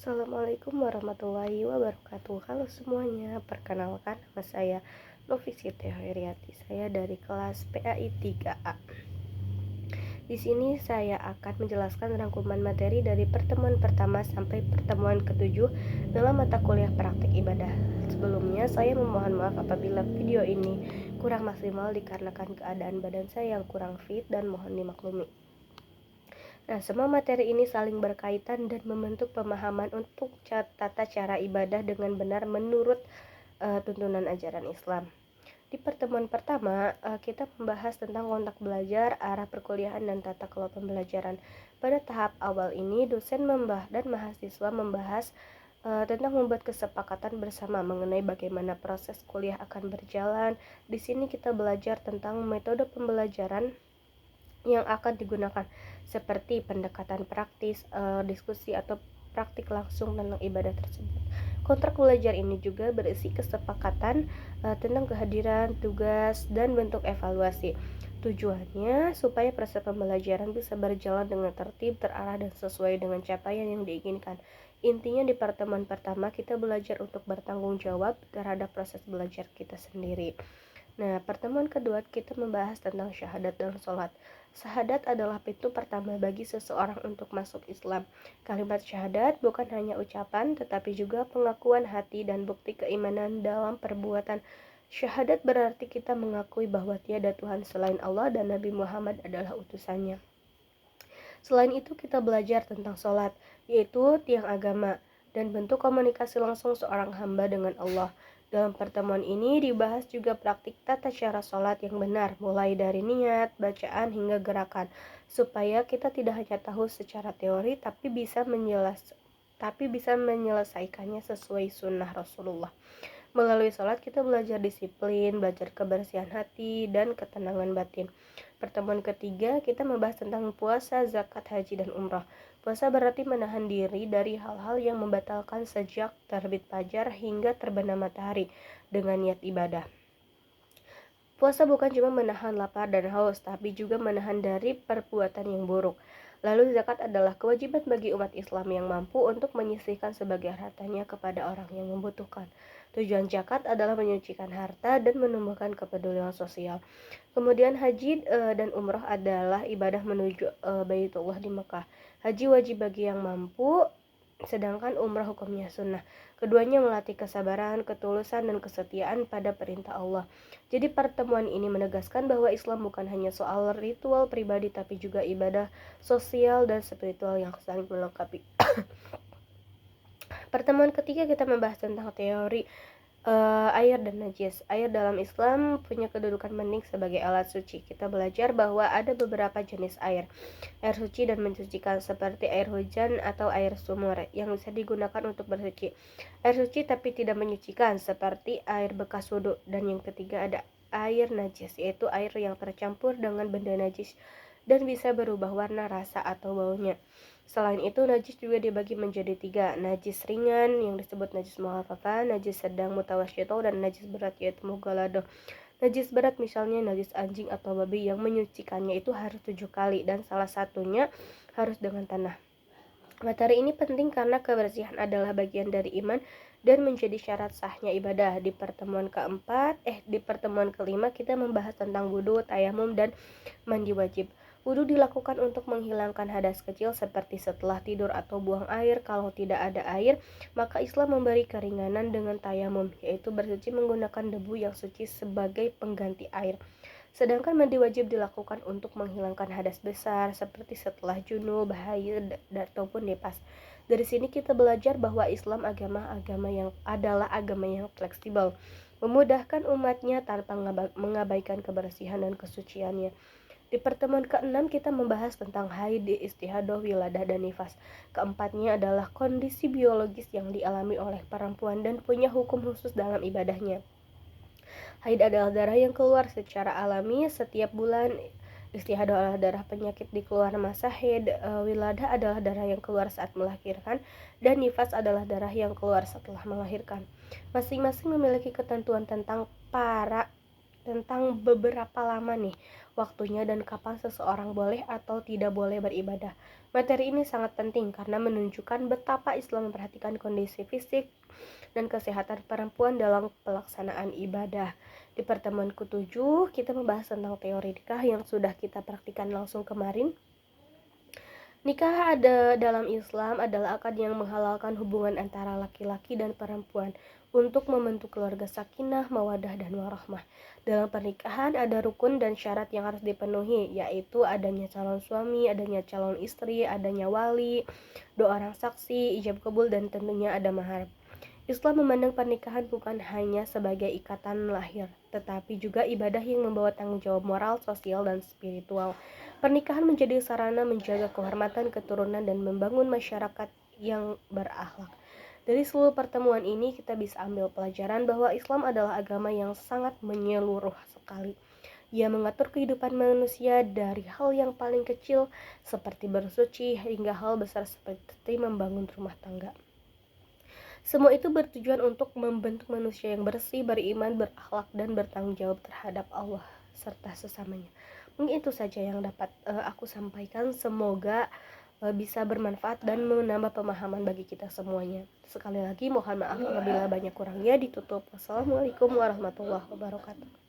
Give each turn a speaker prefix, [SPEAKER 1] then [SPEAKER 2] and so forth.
[SPEAKER 1] Assalamualaikum warahmatullahi wabarakatuh. Halo semuanya, perkenalkan nama saya Novi Siti Hoiriati. Saya dari kelas PAI 3A. Di sini saya akan menjelaskan rangkuman materi dari pertemuan pertama sampai pertemuan ketujuh dalam mata kuliah praktik ibadah. Sebelumnya, saya memohon maaf apabila video ini kurang maksimal dikarenakan keadaan badan saya yang kurang fit dan mohon dimaklumi. Nah, semua materi ini saling berkaitan dan membentuk pemahaman untuk tata cara ibadah dengan benar menurut tuntunan ajaran Islam. Di pertemuan pertama, kita membahas tentang kontak belajar, arah perkuliahan, dan tata kelola pembelajaran. Pada tahap awal ini, dosen dan mahasiswa membahas tentang membuat kesepakatan bersama mengenai bagaimana proses kuliah akan berjalan. Di sini kita belajar tentang metode pembelajaran yang akan digunakan seperti pendekatan praktis, diskusi atau praktik langsung tentang ibadah tersebut. Kontrak belajar ini juga berisi kesepakatan tentang kehadiran, tugas, dan bentuk evaluasi. Tujuannya supaya proses pembelajaran bisa berjalan dengan tertib, terarah, dan sesuai dengan capaian yang diinginkan. Intinya di pertemuan pertama kita belajar untuk bertanggung jawab terhadap proses belajar kita sendiri. Nah, pertemuan kedua kita membahas tentang syahadat dan sholat. Syahadat adalah pintu pertama bagi seseorang untuk masuk Islam. Kalimat syahadat bukan hanya ucapan, tetapi juga pengakuan hati dan bukti keimanan dalam perbuatan. Syahadat berarti kita mengakui bahwa tiada Tuhan selain Allah dan Nabi Muhammad adalah utusannya. Selain itu kita belajar tentang sholat, yaitu tiang agama dan bentuk komunikasi langsung seorang hamba dengan Allah. Dalam pertemuan ini dibahas juga praktik tata cara sholat yang benar, mulai dari niat, bacaan, hingga gerakan, supaya kita tidak hanya tahu secara teori, tapi bisa menyelesaikannya sesuai sunnah Rasulullah. Melalui sholat kita belajar disiplin, belajar kebersihan hati, dan ketenangan batin. Pertemuan ketiga kita membahas tentang puasa, zakat, haji, dan umrah. Puasa berarti menahan diri dari hal-hal yang membatalkan sejak terbit fajar hingga terbenam matahari dengan niat ibadah. Puasa bukan cuma menahan lapar dan haus, tapi juga menahan dari perbuatan yang buruk. Lalu zakat adalah kewajiban bagi umat Islam yang mampu untuk menyisihkan sebagian hartanya kepada orang yang membutuhkan. Tujuan zakat adalah menyucikan harta dan menumbuhkan kepedulian sosial. Kemudian haji dan umroh adalah ibadah menuju Baitullah di Mekah. Haji wajib bagi yang mampu, sedangkan umrah hukumnya sunnah. Keduanya melatih kesabaran, ketulusan, dan kesetiaan pada perintah Allah. Jadi pertemuan ini menegaskan bahwa Islam bukan hanya soal ritual pribadi, tapi juga ibadah sosial dan spiritual yang saling melengkapi. Pertemuan ketiga kita membahas tentang teori air dan najis. Air dalam Islam punya kedudukan penting sebagai alat suci. Kita belajar bahwa ada beberapa jenis air suci dan mensucikan, seperti air hujan atau air sumur yang bisa digunakan untuk bersuci. Air suci tapi tidak menyucikan, seperti air bekas wudhu. Dan yang ketiga ada air najis, yaitu air yang tercampur dengan benda najis dan bisa berubah warna, rasa, atau baunya. Selain itu, najis juga dibagi menjadi 3, najis ringan yang disebut najis mukhafafah, najis sedang mutawasyithah, dan najis berat yaitu mughalladah. Najis berat misalnya najis anjing atau babi yang menyucikannya itu harus 7 kali dan salah satunya harus dengan tanah. Materi ini penting karena kebersihan adalah bagian dari iman dan menjadi syarat sahnya ibadah. Di pertemuan kelima kita membahas tentang wudhu, tayamum, dan mandi wajib. Wudhu dilakukan untuk menghilangkan hadas kecil seperti setelah tidur atau buang air. Kalau tidak ada air, maka Islam memberi keringanan dengan tayamum, yaitu bersuci menggunakan debu yang suci sebagai pengganti air. Sedangkan mandi wajib dilakukan untuk menghilangkan hadas besar seperti setelah junub, haid, ataupun nifas. Dari sini kita belajar bahwa Islam adalah agama yang fleksibel, memudahkan umatnya tanpa mengabaikan kebersihan dan kesuciannya. Di pertemuan ke-6 kita membahas tentang haid, istihadah, wiladah, dan nifas. Keempatnya adalah kondisi biologis yang dialami oleh perempuan dan punya hukum khusus dalam ibadahnya. Haid adalah darah yang keluar secara alami setiap bulan. Istihadah adalah darah penyakit di keluar masa haid. Wiladah adalah darah yang keluar saat melahirkan, dan nifas adalah darah yang keluar setelah melahirkan. Masing-masing memiliki ketentuan tentang para tentang beberapa lama nih waktunya dan kapan seseorang boleh atau tidak boleh beribadah. Materi ini sangat penting karena menunjukkan betapa Islam memperhatikan kondisi fisik dan kesehatan perempuan dalam pelaksanaan ibadah. Di pertemuan ke-7, kita membahas tentang teori nikah yang sudah kita praktikkan langsung kemarin. Nikah dalam Islam adalah akad yang menghalalkan hubungan antara laki-laki dan perempuan untuk membentuk keluarga sakinah, mawadah, dan warahmah. Dalam pernikahan ada rukun dan syarat yang harus dipenuhi, yaitu adanya calon suami, adanya calon istri, adanya wali, doa orang saksi, ijab kabul, dan tentunya ada mahar. Islam memandang pernikahan bukan hanya sebagai ikatan lahir, tetapi juga ibadah yang membawa tanggung jawab moral, sosial, dan spiritual. Pernikahan menjadi sarana menjaga kehormatan keturunan dan membangun masyarakat yang berakhlak. Dari seluruh pertemuan ini kita bisa ambil pelajaran bahwa Islam adalah agama yang sangat menyeluruh sekali. Ia mengatur kehidupan manusia dari hal yang paling kecil seperti bersuci hingga hal besar seperti membangun rumah tangga. Semua itu bertujuan untuk membentuk manusia yang bersih, beriman, berakhlak, dan bertanggung jawab terhadap Allah serta sesamanya. Mungkin itu saja yang dapat aku sampaikan. Semoga bisa bermanfaat dan menambah pemahaman bagi kita semuanya. Sekali lagi mohon maaf apabila banyak kurangnya. Ditutup. Wassalamualaikum warahmatullahi wabarakatuh.